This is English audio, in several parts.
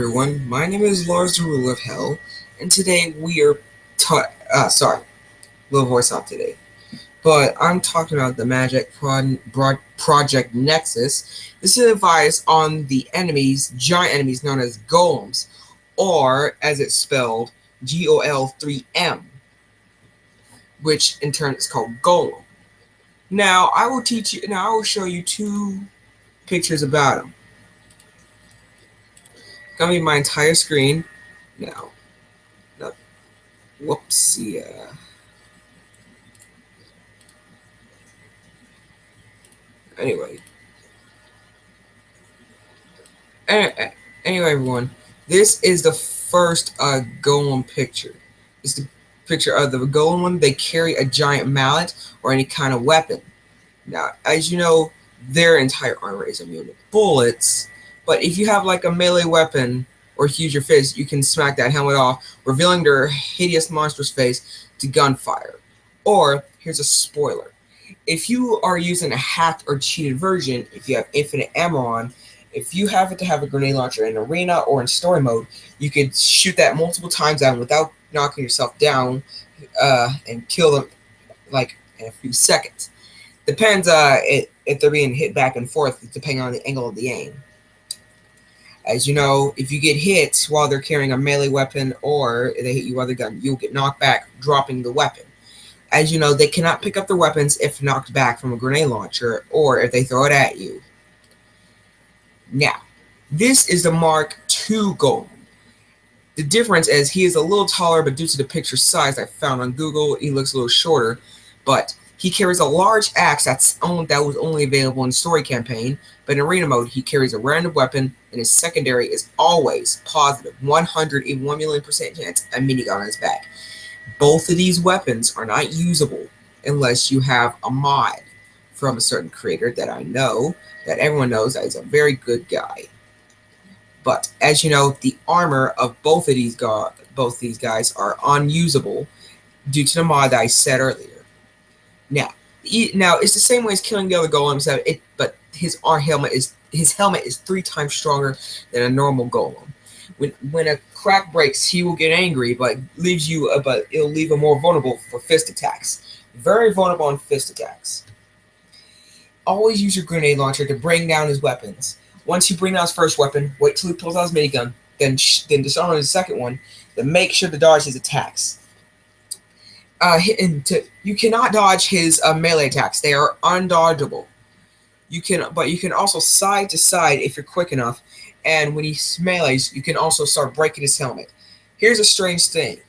everyone, my name is Lars the Ruler of Hell, and today we are little voice off today. But I'm talking about the Project Nexus. This is advice on the giant enemies known as golems, or as it's spelled, GOL3M, which in turn is called golem. Now I will show you two pictures about them. Gonna be my entire screen now. Whoopsie. Anyway. Anyway, everyone. This is the first golem picture. It's the picture of the golem one. They carry a giant mallet or any kind of weapon. Now, as you know, their entire armor is immune to bullets. But if you have like a melee weapon or use your fist, you can smack that helmet off, revealing their hideous monstrous face to gunfire. Or, here's a spoiler. If you are using a hacked or cheated version, if you have infinite ammo on, if you happen to have a grenade launcher in arena or in story mode, you could shoot that multiple times out without knocking yourself down and kill them like in a few seconds. Depends if they're being hit back and forth, depending on the angle of the aim. As you know, if you get hit while they're carrying a melee weapon or they hit you with a gun, you'll get knocked back, dropping the weapon. As you know, they cannot pick up their weapons if knocked back from a grenade launcher or if they throw it at you. Now, this is the Mark II golem. The difference is he is a little taller, but due to the picture size I found on Google, he looks a little shorter. But he carries a large axe that was only available in story campaign, but in arena mode he carries a random weapon, and his secondary is always positive 101,000,000% chance a minigun on his back. Both of these weapons are not usable unless you have a mod from a certain creator that I know, that everyone knows that is a very good guy. But as you know, the armor of both these guys are unusable due to the mod that I said earlier. Now it's the same way as killing the other golems, but his helmet is 3 times stronger than a normal golem. When a crack breaks, he will get angry, but it'll leave him more vulnerable for fist attacks. Very vulnerable on fist attacks. Always use your grenade launcher to bring down his weapons. Once you bring down his first weapon, wait till he pulls out his minigun, then disarm his second one, then make sure to dodge his attacks. You cannot dodge his melee attacks; they are undodgeable. But you can also side to side if you're quick enough. And when he melees, you can also start breaking his helmet. Here's a strange thing: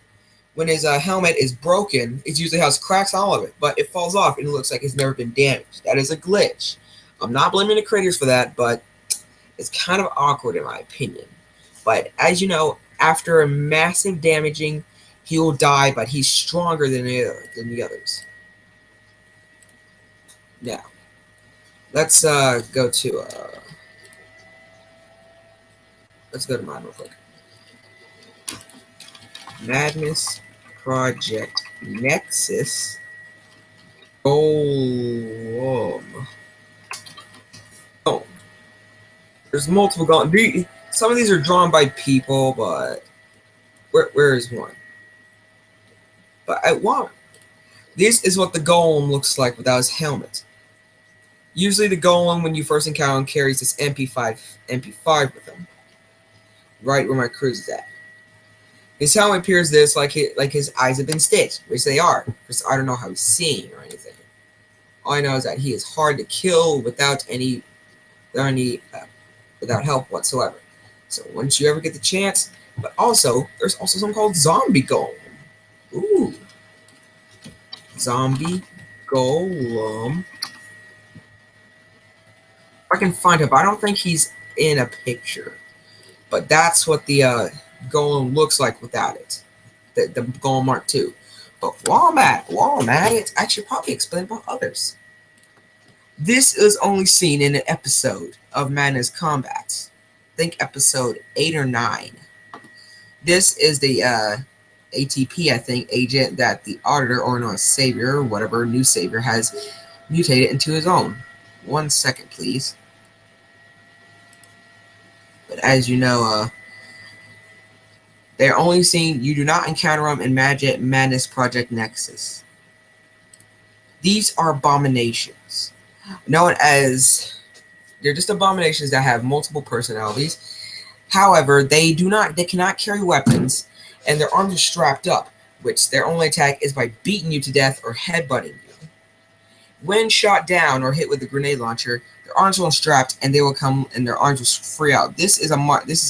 when his helmet is broken, it usually has cracks on all of it, but it falls off and it looks like it's never been damaged. That is a glitch. I'm not blaming the creators for that, but it's kind of awkward in my opinion. But as you know, after a massive damaging, he will die, but he's stronger than the others. Now, let's go to mine real quick. Madness Project Nexus Golem. Oh, there's multiple golems. Some of these are drawn by people, but where is one? But this is what the golem looks like without his helmet. Usually the golem, when you first encounter him, carries this MP5 with him. Right where my cruise is at. His helmet appears like his eyes have been stitched, which they are, because I don't know how he's seeing or anything. All I know is that he is hard to kill without help whatsoever. So once you ever get the chance, but also there's also something called Zombie Golem. Ooh, Zombie Golem. If I can find him, I don't think he's in a picture, but that's what the golem looks like without it. The Golem Mark II. But while I'm at it, I should probably explain about others. This is only seen in an episode of Madness Combat. I think episode 8 or 9. This is the ATP, I think, agent that the Auditor, or no, Savior, or whatever, new Savior, has mutated into his own. 1 second, please. But as you know, They are only seen, you do not encounter them in Magic Madness Project Nexus. These are abominations, known as, they're just abominations that have multiple personalities. However, they cannot carry weapons, and their arms are strapped up, which their only attack is by beating you to death or headbutting you. When shot down or hit with a grenade launcher, their arms will unstrapped and they will come and their arms will free out. This is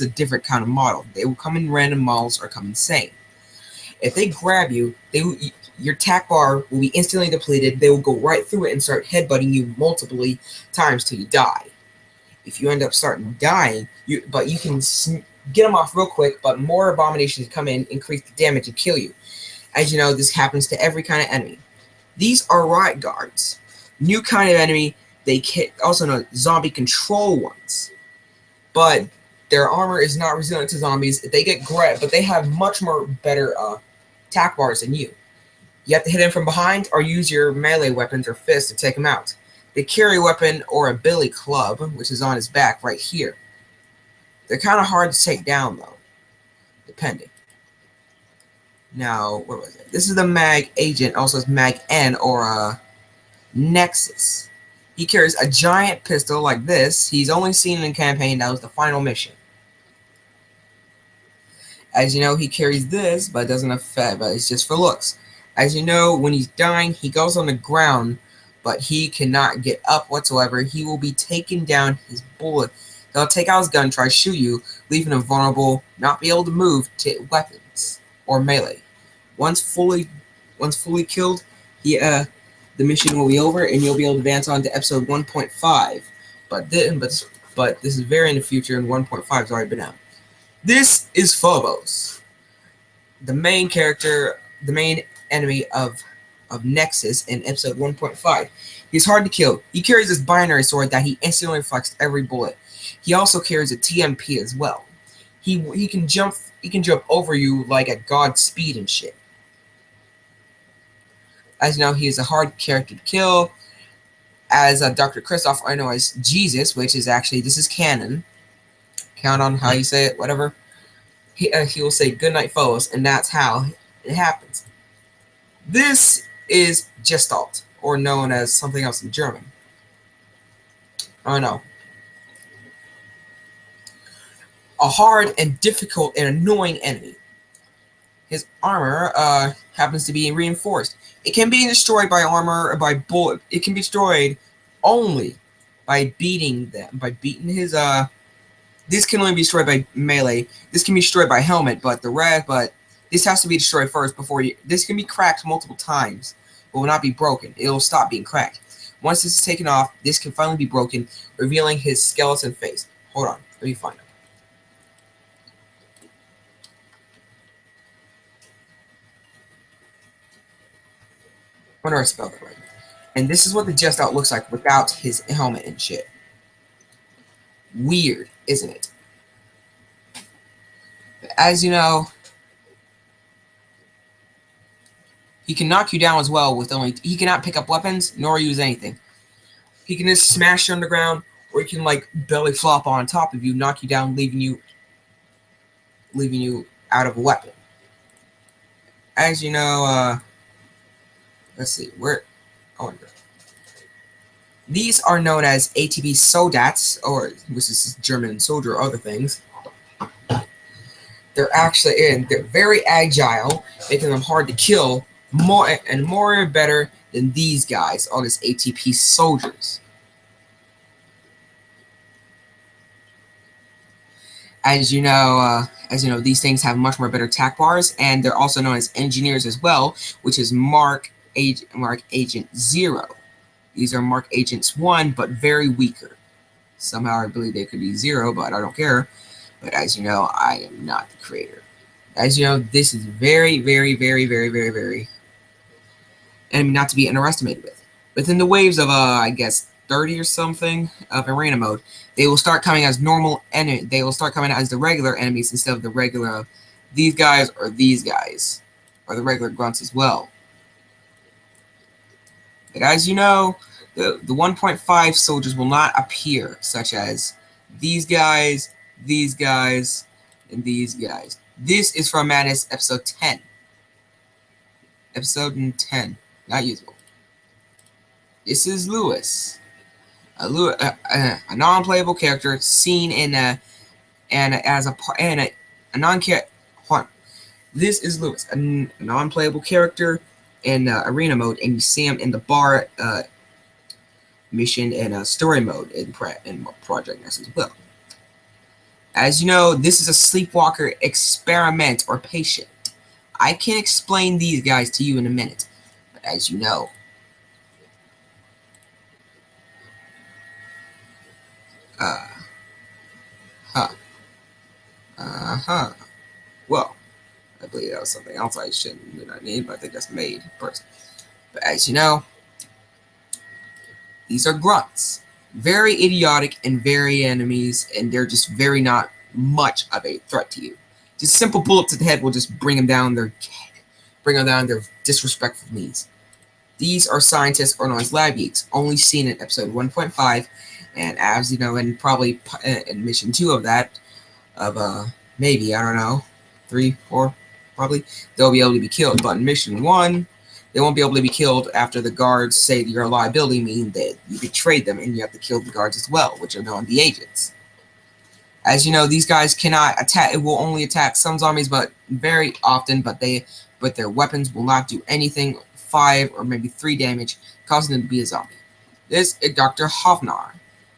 a different kind of model. They will come in random models or come insane. If they grab you, your attack bar will be instantly depleted. They will go right through it and start headbutting you multiple times till you die. If you end up starting dying, you can get them off real quick, but more abominations come in, increase the damage, and kill you. As you know, this happens to every kind of enemy. These are riot guards. New kind of enemy, they also known as zombie control ones. But their armor is not resilient to zombies. They get grabbed, but they have much more better attack bars than you. You have to hit them from behind or use your melee weapons or fists to take them out. They carry a weapon or a billy club, which is on his back right here. They're kind of hard to take down, though, depending. Now, where was it? This is the Mag Agent, also as Mag N or Nexus. He carries a giant pistol like this. He's only seen in campaign. That was the final mission. As you know, he carries this, but it doesn't affect, but it's just for looks. As you know, when he's dying, he goes on the ground, but he cannot get up whatsoever. He will be taken down his bullet. They'll take out his gun, try to shoot you, leaving him vulnerable, not be able to move to weapons or melee. Once fully killed, the mission will be over, and you'll be able to advance on to episode 1.5. But this is very in the future, and 1.5 has already been out. This is Phobos, the main character, the main enemy of Nexus in episode 1.5. He's hard to kill. He carries this binary sword that he instantly reflects every bullet. He also carries a TMP as well. He can jump over you like at God's speed and shit. As you know, he is a hard character to kill. As Dr. Christoph, I know as Jesus, which is actually, this is canon. Count on how you say it, whatever. He will say goodnight foes, and that's how it happens. This is Gestalt, or known as something else in German. I know. A hard and difficult and annoying enemy. His armor happens to be reinforced. It can be destroyed by armor or by bullet. It can be destroyed only by beating them. By beating his This can only be destroyed by melee. This can be destroyed by helmet, but this has to be destroyed first before you. This can be cracked multiple times, but will not be broken. It'll stop being cracked. Once this is taken off, this can finally be broken, revealing his skeleton face. Hold on, let me find it. I wonder if I spelled that right. And this is what the Gestalt looks like without his helmet and shit. Weird, isn't it? But as you know, he can knock you down as well with only. He cannot pick up weapons nor use anything. He can just smash you on the ground, or he can like belly flop on top of you, knock you down, leaving you out of a weapon. As you know, let's see where. I wonder. These are known as ATB Soldats, or which is German soldier or other things. They're very agile, making them hard to kill, more better than these guys, all these ATP soldiers. As you know, these things have much more better attack bars, and they're also known as engineers as well, which is Mark Agent 0. These are Mark Agents 1, but very weaker. Somehow I believe they could be 0, but I don't care. But as you know, I am not the creator. As you know, this is very, very, very, very, very, very enemy not to be underestimated with. Within the waves of, I guess, 30 or something of arena mode, they will start coming as normal enemy. They will start coming as the regular enemies instead of the regular these guys, or the regular grunts as well. But as you know, the 1.5 soldiers will not appear, such as these guys, and these guys. This is from Madness episode 10. Episode 10. Not usable. This is Lewis. A non-playable character seen in a non-character. This is Lewis, a non-playable character in arena mode, and you see him in the bar mission and story mode in Project Nexus as well. As you know, this is a sleepwalker experiment or patient. I can explain these guys to you in a minute, but as you know, well, I believe that was something else I did not need, but I think that's made first. But as you know, these are grunts. Very idiotic and very enemies, and they're just very not much of a threat to you. Just simple bullet to the head will just bring them down their disrespectful knees. These are scientists or known as lab geeks, only seen in episode 1.5, and as you know, and probably in mission 2 of that, of maybe, I don't know, 3, 4, probably, they'll be able to be killed. But in mission 1, they won't be able to be killed after the guards say that you're a liability, meaning that you betrayed them and you have to kill the guards as well, which are known the agents. As you know, these guys cannot attack. It will only attack some zombies, but very often. But their weapons will not do anything 5 or maybe 3 damage, causing them to be a zombie. This is Dr. Hovnar.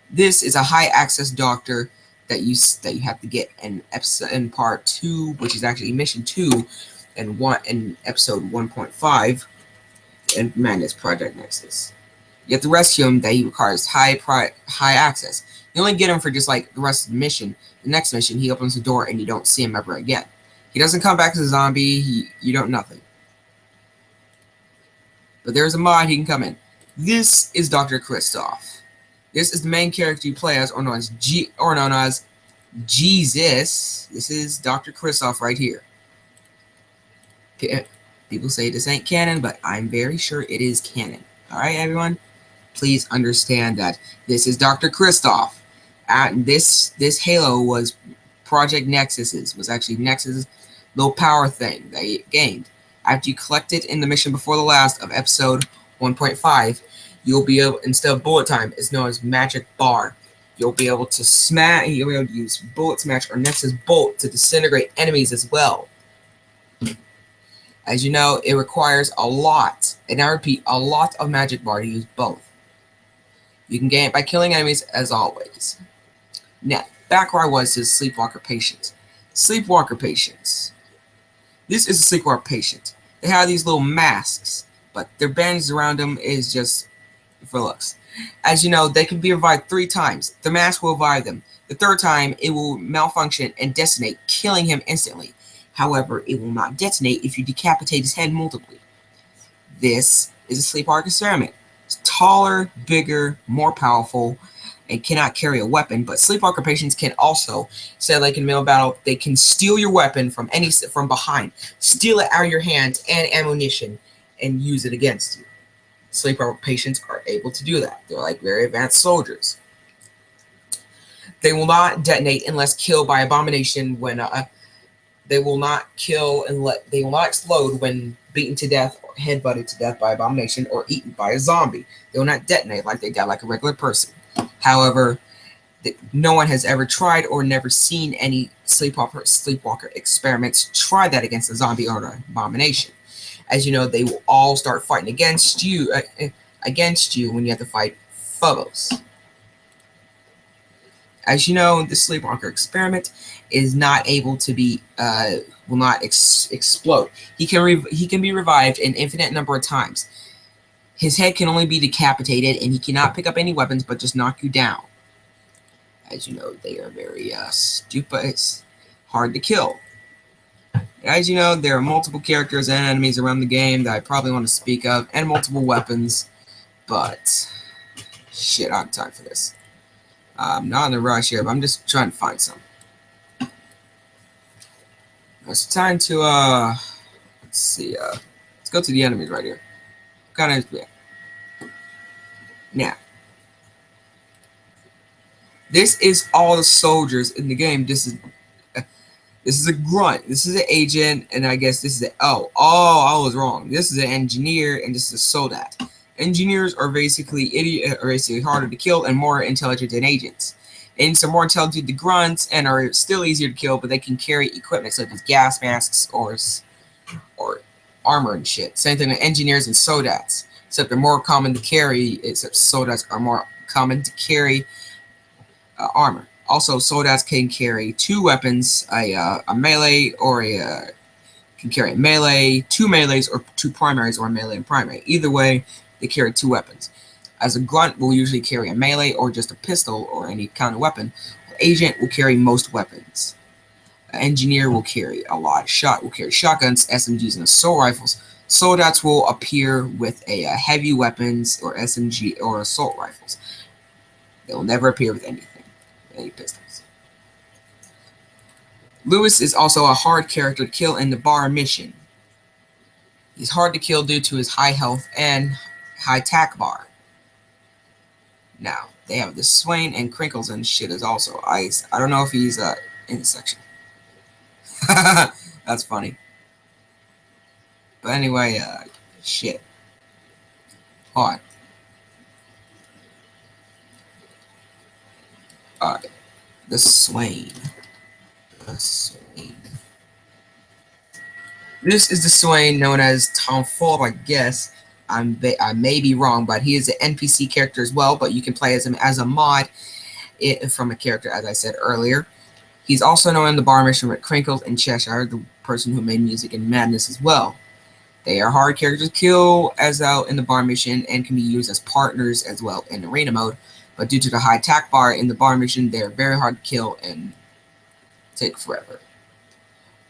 This is a high access doctor that you have to get in part 2, which is actually mission 2, and episode 1.5 in Madness Project Nexus. You have to rescue him. That he requires high access. You only get him for just like the rest of the mission. The next mission, he opens the door and you don't see him ever again. He doesn't come back as a zombie. You don't nothing. But there's a mod he can come in. This is Dr. Christoph. This is the main character you play as, or known as Jesus. This is Dr. Christoph right here. People say this ain't canon, but I'm very sure it is canon. Alright, everyone? Please understand that this is Dr. Christoph. And this Halo was Project Nexus's, was actually Nexus's little power thing that he gained. After you collect it in the mission before the last of episode 1.5, you'll be able, instead of bullet time, it's known as magic bar. You'll be able to you'll be able to use bullet smash or Nexus bolt to disintegrate enemies as well. As you know, it requires a lot, and I repeat, a lot of magic bar to use both. You can gain it by killing enemies as always. Now, back where I was to Sleepwalker Patients. Sleepwalker Patients. This is a Sleepwalker Patient. They have these little masks, but their bandages around them is just for looks. As you know, they can be revived 3 times. The mask will revive them. The 3rd time, it will malfunction and detonate, killing him instantly. However, it will not detonate if you decapitate his head multiply. This is a Sleepwalker experiment. It's taller, bigger, more powerful, and cannot carry a weapon. But Sleepwalker Patients can also, say like in middle battle, they can steal your weapon from behind, steal it out of your hand and ammunition, and use it against you. Sleepwalker Patients are able to do that. They're like very advanced soldiers. They will not detonate unless killed by abomination when they will not explode when beaten to death or headbutted to death by abomination or eaten by a zombie. They will not detonate like they die like a regular person. However, no one has ever tried or never seen any sleepwalker experiments try that against a zombie or an abomination. As you know, they will all start fighting against you when you have to fight Phobos. As you know, the Sleepwalker experiment is not able to be, will not explode. He can be revived an infinite number of times. His head can only be decapitated, and he cannot pick up any weapons, but just knock you down. As you know, they are very stupid. It's hard to kill. As you know, there are multiple characters and enemies around the game that I probably want to speak of, and multiple weapons, but shit, I don't have time for this. I'm not in a rush here, but I'm just trying to find some. It's time to, let's see, let's go to the enemies right here. Kind of, yeah. Now, this is all the soldiers in the game. This This is a grunt. This is an agent, and I guess this is I was wrong. This is an engineer, and this is a soldat. Engineers are basically basically harder to kill and more intelligent than agents. Agents are more intelligent than grunts and are still easier to kill, but they can carry equipment such as gas masks or armor and shit. Same thing with engineers and soldats, except they're more common to carry. Except soldats are more common to carry armor. Also, soldats can carry two weapons, a melee or can carry a melee, two melees or two primaries, or a melee and primary. Either way, they carry two weapons. As a grunt will usually carry a melee or just a pistol or any kind of weapon. An agent will carry most weapons. An engineer will carry will carry shotguns, SMGs, and assault rifles. Soldats will appear with heavy weapons or SMG or assault rifles. They will never appear with anything. Any pistols. Lewis is also a hard character to kill in the bar mission. He's hard to kill due to his high health and high tack bar. Now, they have the Swain and Crinkles and shit is also ice. I don't know if he's in the section. That's funny. But anyway, shit. Hold on. Alright. The Swain. This is the Swain known as Tom Ford, I guess. I may be wrong, but he is an NPC character as well, but you can play as him as a mod from a character, as I said earlier. He's also known in the bar mission with Crinkles and Cheshire, the person who made music in Madness as well. They are hard characters to kill as out in the bar mission and can be used as partners as well in arena mode. But due to the high attack bar in the bar mission, they're very hard to kill and take forever.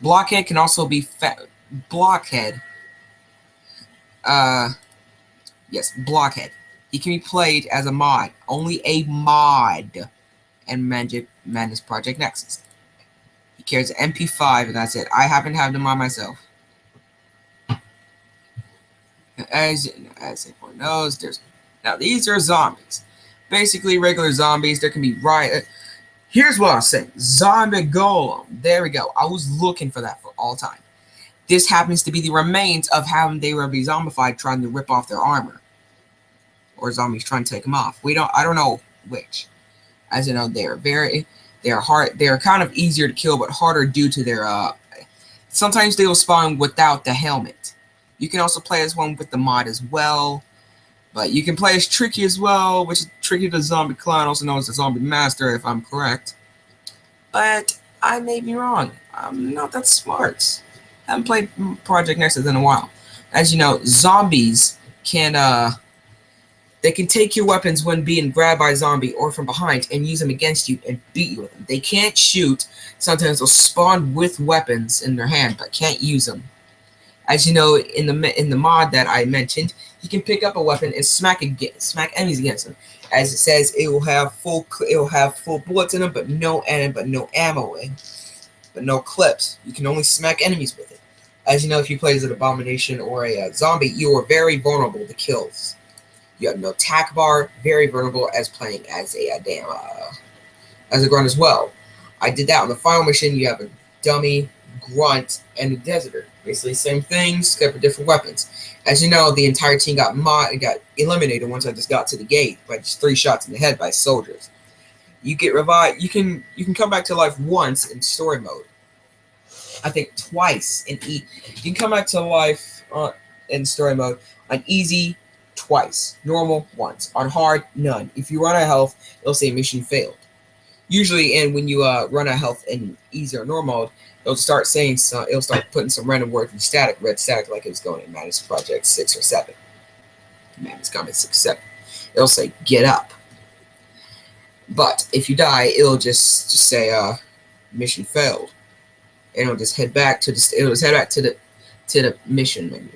Blockhead can also be Blockhead. Yes, Blockhead. He can be played as a mod. Only a mod in Madness Project Nexus. He carries an MP5 and that's it. I happen to have them on myself. As everyone knows, now these are zombies. Basically regular zombies. There can be here's what I was saying. Zombie Golem. There we go. I was looking for that for all time. This happens to be the remains of how they were zombified trying to rip off their armor. Or zombies trying to take them off. I don't know which. As you know, they're hard. They're kind of easier to kill, but harder due to their sometimes they will spawn without the helmet. You can also play as one with the mod as well. But you can play as Tricky as well, which is Tricky the Zombie Clown, also known as the Zombie Master, if I'm correct. But I may be wrong. I'm not that smart. I haven't played Project Nexus in a while. As you know, zombies can they can take your weapons when being grabbed by a zombie or from behind and use them against you and beat you with them. They can't shoot. Sometimes they'll spawn with weapons in their hand, but can't use them. As you know, in the mod that I mentioned, you can pick up a weapon and smack enemies against them. As it says, it will have full bullets in them, but no ammo in, but no clips. You can only smack enemies with it. As you know, if you play as an abomination or a zombie, you are very vulnerable to kills. You have no attack bar, very vulnerable as playing as a as a grunt as well. I did that on the final mission. You have a dummy, grunt, and a deserter. Basically same things, except for different weapons. As you know, the entire team got eliminated once I just got to the gate by just 3 shots in the head by soldiers. You get revived. You can come back to life once in story mode. I think twice in you can come back to life in story mode on easy twice, normal once, on hard none. If you run out of health, it'll say mission failed. Usually, and when you run out of health in easy or normal mode, it'll start saying it'll start putting some random words in red static, like it was going in Madness Project 6 or 7. Madness Comet 6 or 7. It'll say get up. But if you die, it'll just say mission failed. And it'll just head back to the mission menu.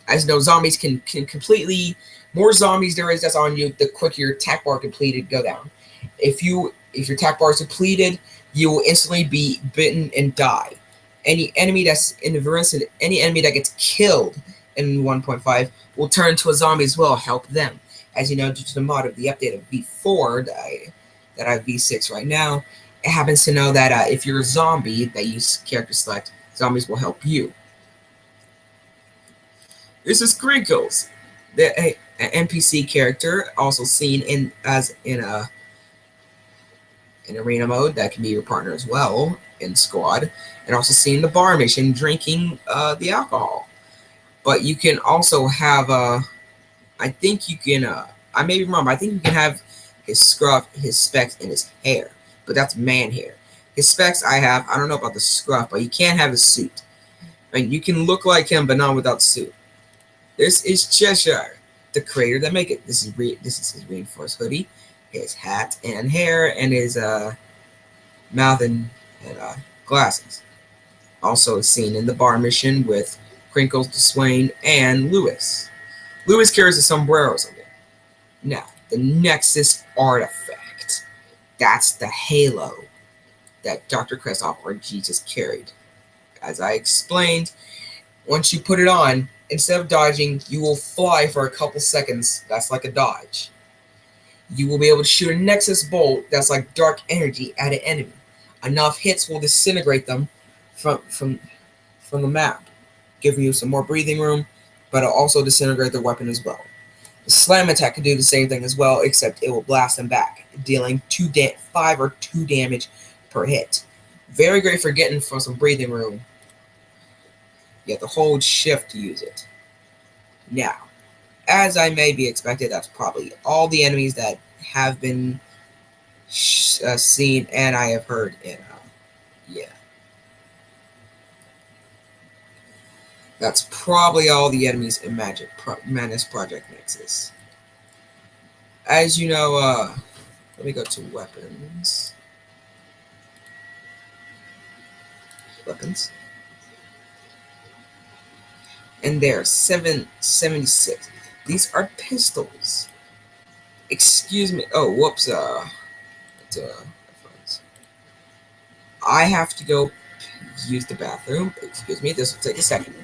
As you know, zombies can completely more zombies there is that's on you, the quicker your attack bar completed go down. If your attack bar is depleted, you will instantly be bitten and die. Any enemy that's in the veracity, any enemy that gets killed in 1.5 will turn to a zombie as well, help them. As you know, due to the mod of the update of V4 that I have V6 right now, It happens to know that if you're a zombie that you character select, zombies will help you. This is Crinkles, an NPC character, also seen in arena mode that can be your partner as well in squad, and also seen in the bar mission drinking the alcohol. But you can also have I think you can I may be wrong, but I think you can have his scruff, his specs, and his hair, but that's man hair. His specs I don't know about the scruff, but you can't have his suit. I mean, you can look like him, but not without the suit. This is Cheshire, the creator that make it. This is his reinforced hoodie, his hat and hair, and his mouth and glasses. Also seen in the bar mission with Crinkles, Swain, and Lewis. Lewis carries a sombrero or something. Now, the Nexus artifact. That's the halo that Dr. Kristoff or Jesus carried. As I explained, once you put it on, instead of dodging, you will fly for a couple seconds. That's like a dodge. You will be able to shoot a Nexus bolt that's like dark energy at an enemy. Enough hits will disintegrate them from the map, giving you some more breathing room, but it'll also disintegrate their weapon as well. The slam attack can do the same thing as well, except it will blast them back, dealing 5 or 2 damage per hit. Very great for getting from some breathing room. You have to hold shift to use it. Now, as I may be expected, that's probably all the enemies that have been seen and I have heard in. Yeah. That's probably all the enemies in Madness Project Nexus. As you know, let me go to weapons. Weapons. And there, 776. These are pistols. Excuse me. Oh, whoops. I have to go use the bathroom. Excuse me. This will take a second.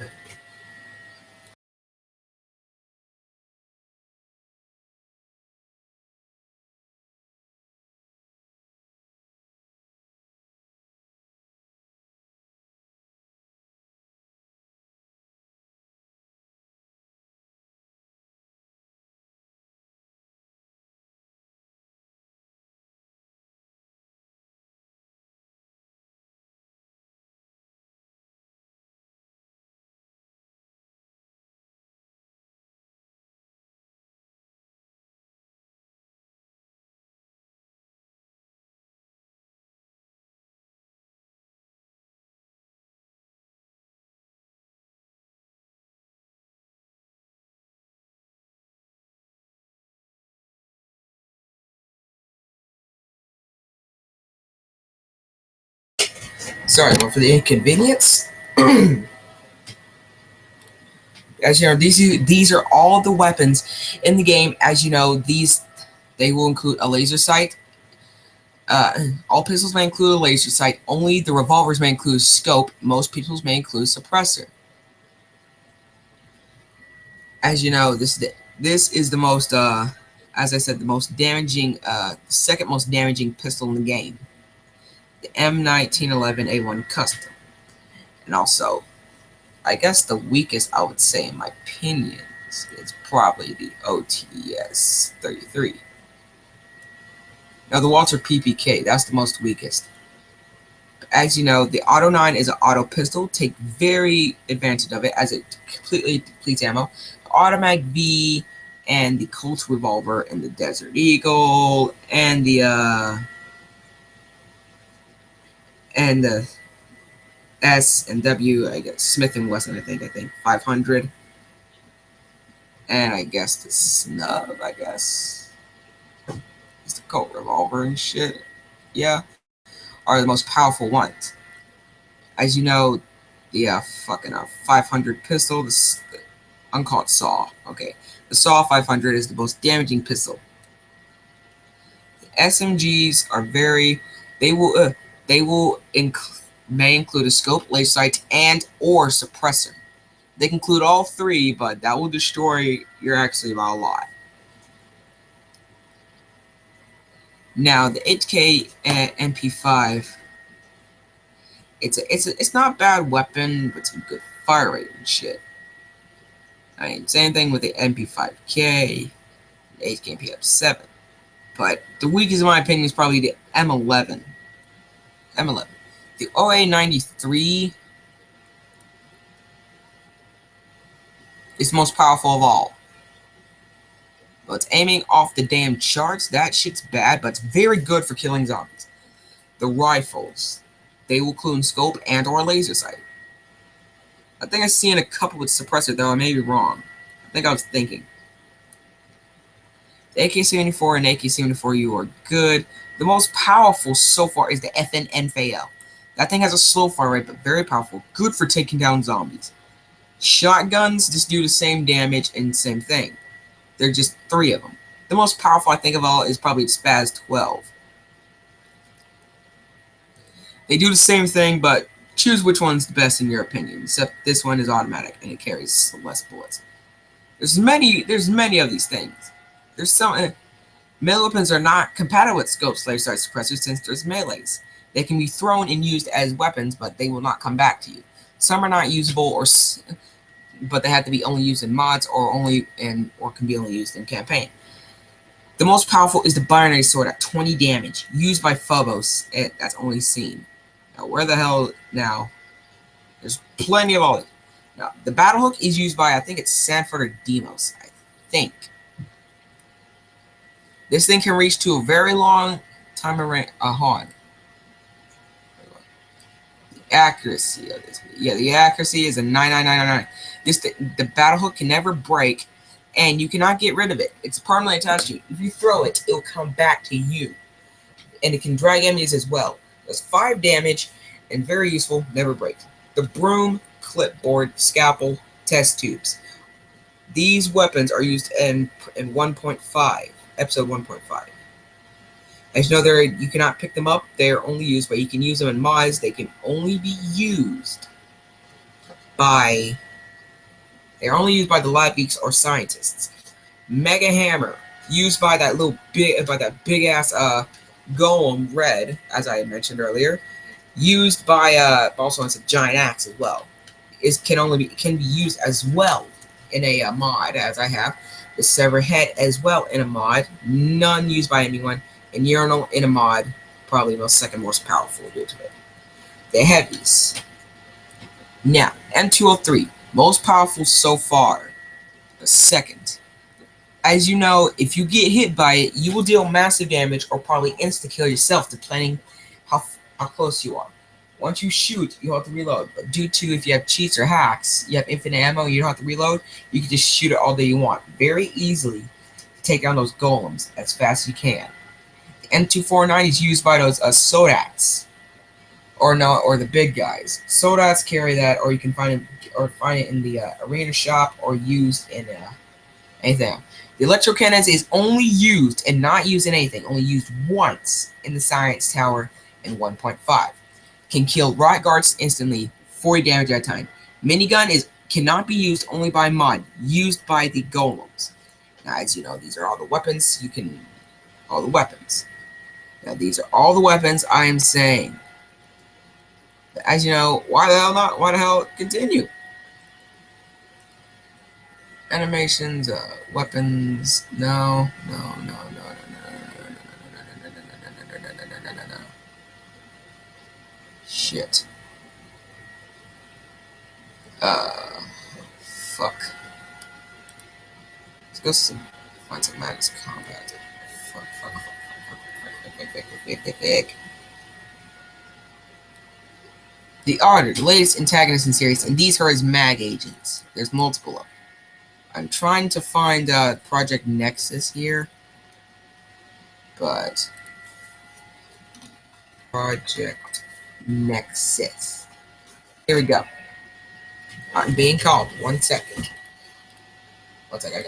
Sorry for the inconvenience. As you know, these are all the weapons in the game. As you know, they will include a laser sight. All pistols may include a laser sight. Only the revolvers may include scope. Most pistols may include suppressor. As you know, this is the most, as I said, the most damaging, second most damaging pistol in the game. The M1911A1 Custom, and also, I guess the weakest, I would say, in my opinion, is probably the OTS 33. Now, the Walter PPK, that's the most weakest. As you know, the Auto 9 is an auto pistol. Take very advantage of it as it completely depletes ammo. The Automatic V and the Colt Revolver and the Desert Eagle and the S and W, I guess Smith and Wesson, I think 500, and I guess the Snub, I guess it's the Colt Revolver and shit. Yeah, are the most powerful ones. As you know, the 500 pistol, the uncalled Saw. Okay, the Saw 500 is the most damaging pistol. The SMGs are may include a scope, laser sight, and or suppressor. They can include all three, but that will destroy your actually by a lot. Now the 8K MP5, it's not a bad weapon, but it's a good fire rate and shit. I mean, same thing with the MP5K, the 8K MP7. But the weakest, in my opinion, is probably the M11. M11. The OA93 is the most powerful of all. But it's aiming off the damn charts. That shit's bad, but it's very good for killing zombies. The rifles. They will clue in scope and or laser sight. I think I've seen a couple with suppressor, though I may be wrong. I think I was thinking. The AK-74 and AK-74U are good. The most powerful so far is the FN-NFAL. That thing has a slow fire rate, but very powerful. Good for taking down zombies. Shotguns just do the same damage and same thing. There are just 3 of them. The most powerful I think of all is probably Spaz 12. They do the same thing, but choose which one's the best in your opinion. Except this one is automatic and it carries less bullets. There's many of these things. There's some melee weapons are not compatible with scopes, laser sight suppressors since there's melees. They can be thrown and used as weapons, but they will not come back to you. Some are not usable, but they have to be only used in mods or can be only used in campaign. The most powerful is the binary sword at 20 damage, used by Phobos. That's only seen. Now, where the hell now? There's plenty of all of it. Now, the battle hook is used by, I think it's Sanford or Demos. I think. This thing can reach to a very long time of range. The accuracy of this. Yeah, the accuracy is a 99999. The battle hook can never break, and you cannot get rid of it. It's permanently attached to you. If you throw it, it'll come back to you. And it can drag enemies as well. Does 5 damage, and very useful, never breaks. The broom, clipboard, scalpel, test tubes. These weapons are used in 1.5, episode 1.5. As you know, you cannot pick them up. They are only used, but you can use them in mods. They can only be used by... They're only used by the lab geeks or scientists. Mega Hammer, used by that big ass golem red, as I mentioned earlier. Used by also it's a giant axe as well. Can be used as well in a mod, as I have the Sever Head as well in a mod. None used by anyone. And Urinal in a mod, probably the second most powerful due to it. The heavies. Now, M203, most powerful so far. The second. As you know, if you get hit by it, you will deal massive damage or probably insta-kill yourself, depending how close you are. Once you shoot, you have to reload. But due to if you have cheats or hacks, you have infinite ammo, you don't have to reload, you can just shoot it all day you want. Very easily to take down those golems as fast as you can. The M249 is used by those Sodats. Or the big guys. Sodats carry that, or you can find it in the arena shop or used in anything. The electro cannons is only used and not used in anything. Only used once in the science tower in 1.5. Can kill riot guards instantly, 40 damage at a time. Minigun cannot be used only by mod, used by the golems. Now, as you know, these are all the weapons. All the weapons. Now, these are all the weapons I am saying. But as you know, why the hell not? Why the hell continue? Animations, weapons, no. Shit. Fuck. Let's go find some Madness Combat. Fuck. The Arter, the latest antagonist in the series, and these are his mag agents. There's multiple of them. I'm trying to find Project Nexus here, but Project Nexus. Here we go. I'm being called. 1 second. 1 second.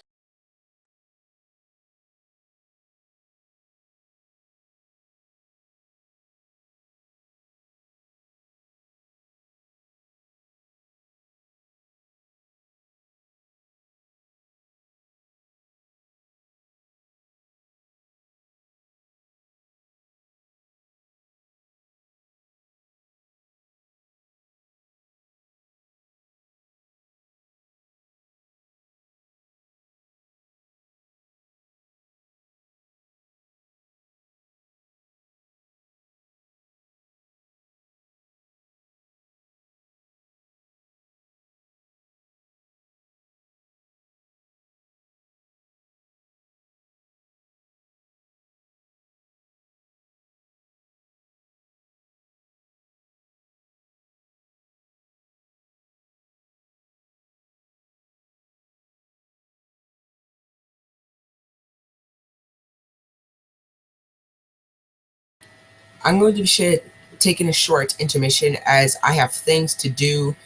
I'm going to be taking a short intermission as I have things to do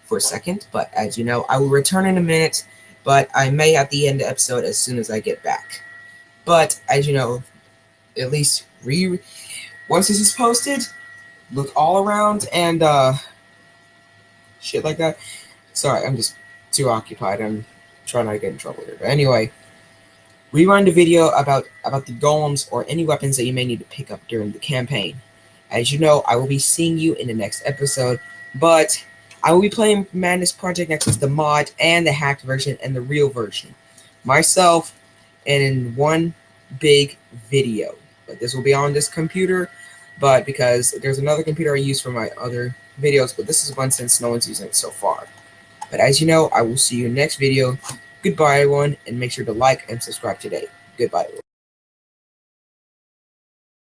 for a second, but as you know, I will return in a minute, but I may at the end of the episode as soon as I get back. But as you know, at least once this is posted, look all around and shit like that. Sorry, I'm just too occupied. I'm trying not to get in trouble here. But anyway, rewind the video about the golems or any weapons that you may need to pick up during the campaign. As you know, I will be seeing you in the next episode, but I will be playing Madness Project Nexus, the mod and the hacked version and the real version, myself, and in one big video. But this will be on this computer, but because there's another computer I use for my other videos, but this is one since no one's using it so far. But as you know, I will see you in the next video. Goodbye, everyone, and make sure to like and subscribe today. Goodbye, everyone.